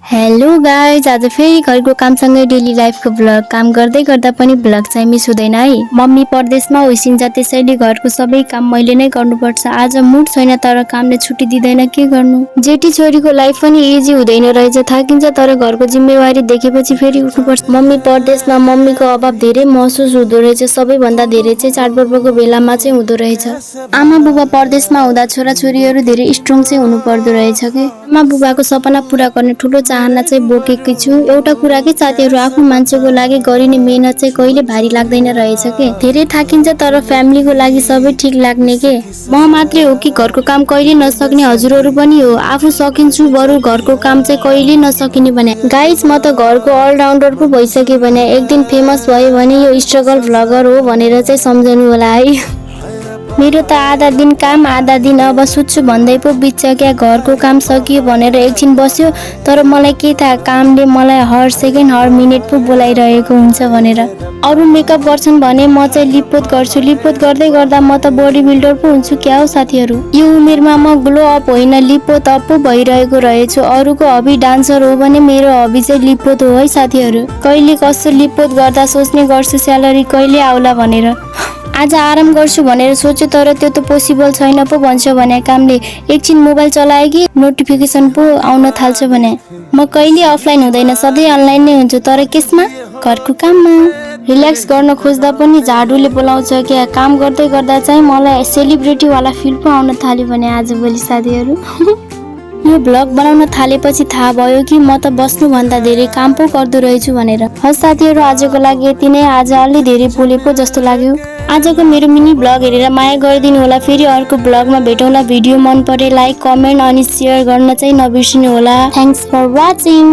Hello guys, आज फेरि घरको कामसँगै डेली लाइफको ब्लग। काम गर्दै गर्दा पनि ब्लग चाहिँ मिस हुँदैन है। मम्मी परदेशमा होइसिन्छ, त्यसैले घरको सबै काम मैले नै गर्नुपर्छ। आज मुड छैन तर कामले छुट्टी दिँदैन, के गर्नु। जेठी छोरीको लाइफ पनि इजी हुँदैन रहेछ, थाकिन्छ तर घरको जिम्मेवारी देखेपछि फेरि उठ्नुपर्छ। मम्मी परदेशमा मम्मीको अभाव धेरै महसुस हुँदो रहेछ, सबैभन्दा धेरै चाहिँ चाडपर्वको बेलामा चाहिँ हुँदो रहेछ। आमा बुबा परदेशमा हुँदा छोराछोरीहरू धेरै स्ट्रङ चाहिँ हुनु पर्दो रहेछ के। आमा बुबाको सपना पूरा गर्ने ठुलो चाहना चाहिँ बोकेकी छु। एउटा कुरा के साथीहरू, आफ्नो मान्छेको लागि गरिने मेहनत चाहिँ कहिले भारी लाग्दैन रहेछ के। धेरै थाकिन्छ तर फ्यामिलीको लागि सबै ठिक लाग्ने के। म मात्रै हो कि घरको काम कहिले नसक्ने? हजुरहरू पनि हो। आफू सकिन्छु बरु घरको काम चाहिँ कहिले नसकिने भने। गाइस, म त घरको अलराउन्डर पो भइसके भने। एक दिन फेमस भयो भने यो स्ट्रगल भ्लगर हो भनेर चाहिँ सम्झनु होला है। मेरो त आधा दिन काम आधा दिन अब सुत्छु भन्दै पो बित्छ क्या। घरको काम सकियो भनेर एकछिन बस्यो, तर मलाई के थाहा कामले मलाई हर सेकेन्ड हर मिनट पो बोलाइरहेको हुन्छ भनेर। अरू मेकअप गर्छन् भने म चाहिँ लिपपोत गर्छु। लिपपोत गर्दै गर्दा म त बडी बिल्डर पो हुन्छु क्या हो साथीहरू। यो उमेरमा म ग्लो अप होइन लिपपोत अप पो भइरहेको रहेछु। अरूको हबी डान्सर हो भने मेरो हबी चाहिँ लिपपोत हो है साथीहरू। कहिले कस्तो लिपपोत गर्दा सोच्ने गर्छु स्यालेरी कहिले आउला भनेर। आज आराम गर्छु भनेर सोच्यो तर त्यो त पोसिबल छैन पो भन्छ भने। कामले एकछिन मोबाइल चलाए कि नोटिफिकेसन पो आउन थाल्छ भने। म कहिले अफलाइन हुँदैन, सधैँ अनलाइन नै हुन्छु। तर केसमा? घरको काममा। रिल्याक्स गर्न खोज्दा पनि झाडुले बोलाउँछ क्या। काम गर्दै गर्दा चाहिँ मलाई सेलिब्रिटीवाला फिल पो आउन थाल्यो भने आजभोलि साथीहरू। यो ब्लग बनाउन थालेपछि थाहा भयो कि म त बस्नुभन्दा धेरै काम पो गर्दो रहेछु भनेर। हस् साथीहरू, आजको लागि यति नै। आज अलि धेरै बोले पो जस्तो लाग्यो। आजको मेरो मिनी ब्लग हेरेर माया गरिदिनु होला। फेरि अर्को ब्लगमा भेटौँला। भिडियो मन परे लाइक कमेन्ट अनि सेयर गर्न चाहिँ नबिर्सिनु होला। Thanks for watching.